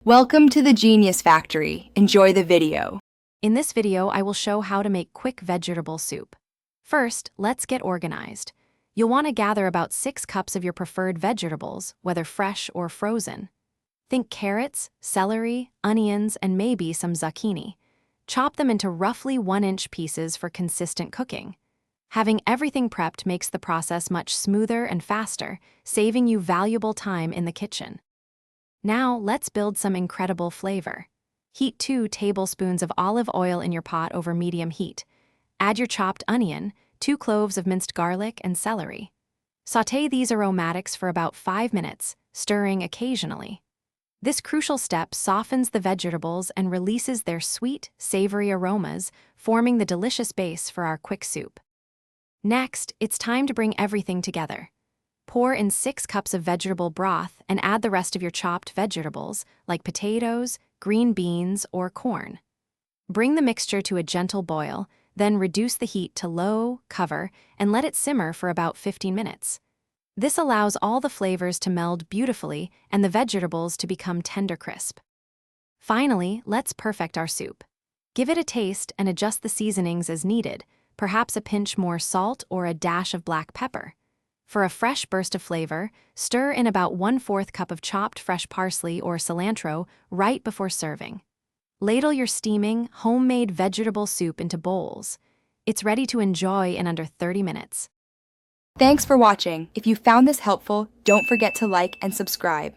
Welcome to the Genius Factory. Enjoy the video. In this video, I will show how to make quick vegetable soup. First, let's get organized. You'll want to gather about 6 cups of your preferred vegetables, whether fresh or frozen. Think carrots, celery, onions, and maybe some zucchini. Chop them into roughly 1-inch pieces for consistent cooking. Having everything prepped makes the process much smoother and faster, saving you valuable time in the kitchen. Now, let's build some incredible flavor. Heat 2 tablespoons of olive oil in your pot over medium heat. Add your chopped onion, 2 cloves of minced garlic, and celery. Sauté these aromatics for about 5 minutes, stirring occasionally. This crucial step softens the vegetables and releases their sweet, savory aromas, forming the delicious base for our quick soup. Next, it's time to bring everything together. Pour in 6 cups of vegetable broth and add the rest of your chopped vegetables, like potatoes, green beans, or corn. Bring the mixture to a gentle boil, then reduce the heat to low, cover, and let it simmer for about 15 minutes. This allows all the flavors to meld beautifully and the vegetables to become tender crisp. Finally, let's perfect our soup. Give it a taste and adjust the seasonings as needed, perhaps a pinch more salt or a dash of black pepper. For a fresh burst of flavor, stir in about 1/4 cup of chopped fresh parsley or cilantro right before serving. Ladle your steaming, homemade vegetable soup into bowls. It's ready to enjoy in under 30 minutes. Thanks for watching. If you found this helpful, don't forget to like and subscribe.